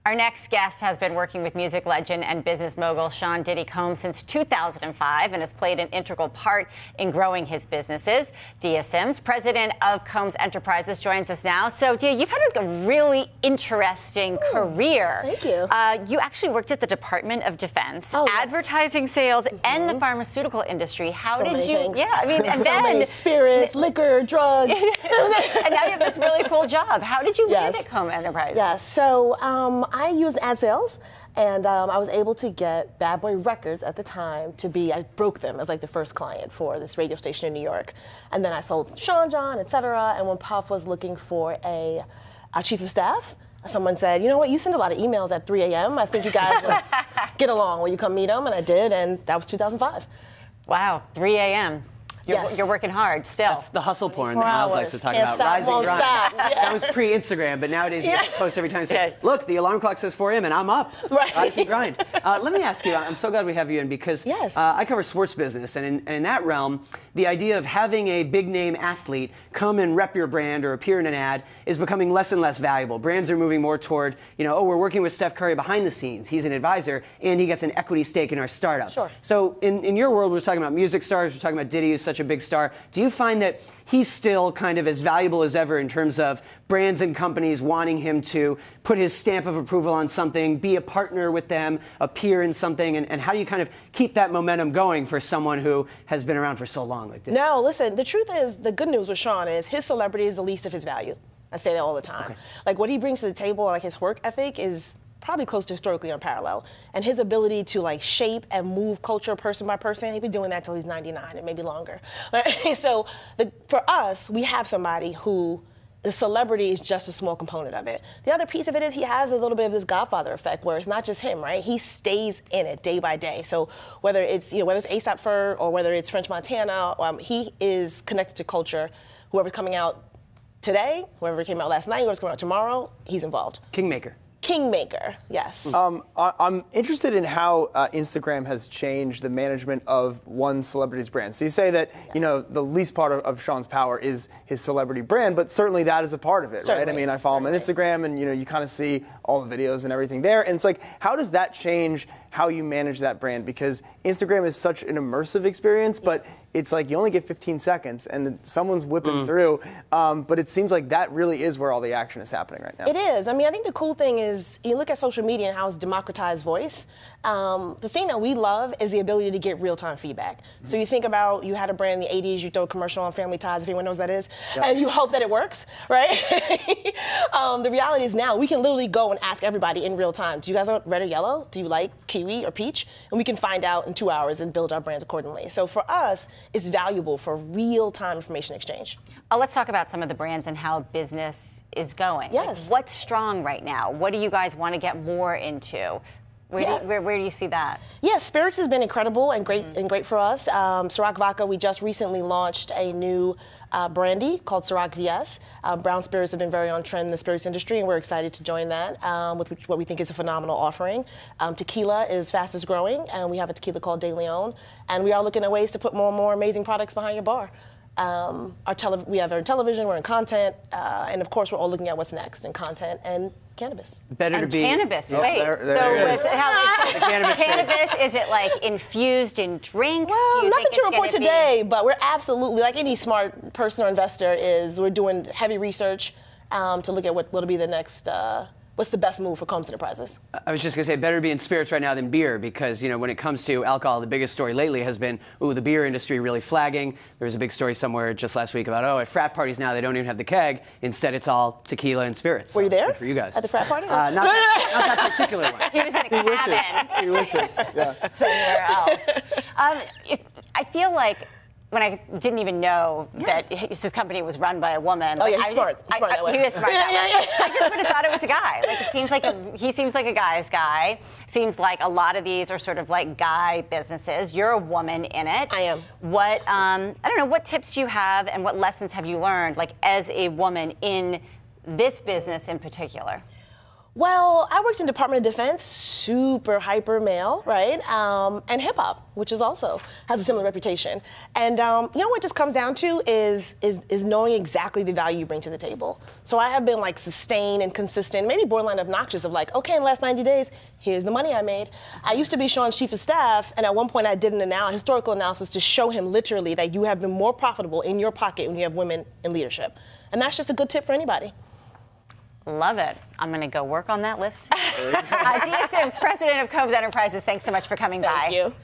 Our next guest has been working with music legend and business mogul Sean Diddy Combs since 2005 and has played an integral part in growing his businesses. Dia Sims, president of Combs Enterprises, joins us now. So, Dia, you've had like a really interesting career. Thank you. You actually worked at the Department of Defense, yes. advertising sales, and the pharmaceutical industry. How did you? Things. Yeah, I mean, and so then many spirits, liquor, drugs, and now you have this really cool job. How did you land at Combs Enterprises? Yes. So I used ad sales, and I was able to get Bad Boy Records at the time I broke them as like the first client for this radio station in New York. And then I sold Sean John, et cetera. And when Puff was looking for a chief of staff, someone said, you know what, you send a lot of emails at 3 a.m. I think you guys would get along. Will you come meet them? And I did, and that was 2005. Wow, 3 a.m. You're working hard still. That's the hustle porn that Miles likes to talk about. Rising grind. Yeah. That was pre-Instagram, but nowadays you post every time you say, look, the alarm clock says 4 a.m. and I'm up. Right. Rise and grind. Let me ask you, I'm so glad we have you in because I cover sports business, and in that realm, the idea of having a big name athlete come and rep your brand or appear in an ad is becoming less and less valuable. Brands are moving more toward, we're working with Steph Curry behind the scenes. He's an advisor, and he gets an equity stake in our startup. Sure. So in your world, we're talking about music stars, we're talking about Diddy, who's such a big star. Do you find that he's still kind of as valuable as ever in terms of brands and companies wanting him to put his stamp of approval on something, be a partner with them, appear in something, and how do you kind of keep that momentum going for someone who has been around for so long like Diddy? No, listen, the truth is, the good news with Sean is his celebrity is the least of his value. I say that all the time. Okay. Like what he brings to the table, like his work ethic is probably close to historically unparalleled. And his ability to like shape and move culture person by person, he'll be doing that till he's 99 and maybe longer. Right? So for us, we have somebody who the celebrity is just a small component of it. The other piece of it is he has a little bit of this Godfather effect where it's not just him, right? He stays in it day by day. So whether it's A$AP Ferg or whether it's French Montana, he is connected to culture. Whoever's coming out today, whoever came out last night, whoever's coming out tomorrow, he's involved. Kingmaker. Kingmaker, yes. I'm interested in how Instagram has changed the management of one celebrity's brand. So you say that, the least part of Sean's power is his celebrity brand, but certainly that is a part of it, right? I mean, I follow him on Instagram and, you kind of see all the videos and everything there. And it's like, how does that change how you manage that brand? Because Instagram is such an immersive experience, but it's like you only get 15 seconds and someone's whipping through. But it seems like that really is where all the action is happening right now. It is. I mean, I think the cool thing is you look at social media and how it's democratized voice. The thing that we love is the ability to get real-time feedback. So you think about you had a brand in the 80s, you throw a commercial on Family Ties, if anyone knows what that is, and you hope that it works, right? The reality is now we can literally go and ask everybody in real time, do you guys want red or yellow? Do you like kiwi or peach? And we can find out in 2 hours and build our brands accordingly. So for us, it's valuable for real-time information exchange. Let's talk about some of the brands and how business is going. Yes. Like, what's strong right now? What do you guys want to get more into? Where do you see that? Yeah, spirits has been incredible and great for us. Ciroc Vodka, we just recently launched a new brandy called Ciroc VS. Brown spirits have been very on trend in the spirits industry, and we're excited to join that with what we think is a phenomenal offering. Tequila is fastest growing, and we have a tequila called De Leon, and we are looking at ways to put more and more amazing products behind your bar. We have our television, we're in content, and of course we're all looking at what's next in content and cannabis. Better to be cannabis. Oh, wait. there So it is. cannabis, is it like infused in drinks? Well, Do you nothing think to it's report gonna today, but we're absolutely, like any smart person or investor we're doing heavy research to look at what'll be the next, what's the best move for Combs Enterprises? I was just going to say, better to be in spirits right now than beer because, when it comes to alcohol, the biggest story lately has been, the beer industry really flagging. There was a big story somewhere just last week about, at frat parties now they don't even have the keg. Instead, it's all tequila and spirits. Were you there? Good for you guys. At the frat party? Not that particular one. He was in a cabin. He wishes. Yeah. Somewhere else. I feel like when I didn't even know that his company was run by a woman. Oh, yeah, he's smart. He's smart that way. He is smart that way. I just would have thought it was a guy. Like, it seems like he seems like a guy's guy. Seems like a lot of these are sort of like guy businesses. You're a woman in it. I am. What, I don't know, what tips do you have and what lessons have you learned, like, as a woman in this business in particular? Well, I worked in Department of Defense, super hyper male, right? And hip hop, which is also has a similar reputation. And you know what it just comes down to is knowing exactly the value you bring to the table. So I have been like sustained and consistent, maybe borderline obnoxious of like, okay, in the last 90 days, here's the money I made. I used to be Sean's chief of staff, and at one point I did an historical analysis to show him literally that you have been more profitable in your pocket when you have women in leadership. And that's just a good tip for anybody. Love it. I'm going to go work on that list. Dia Sims, president of Combs Enterprises, thanks so much for coming by. Thank you.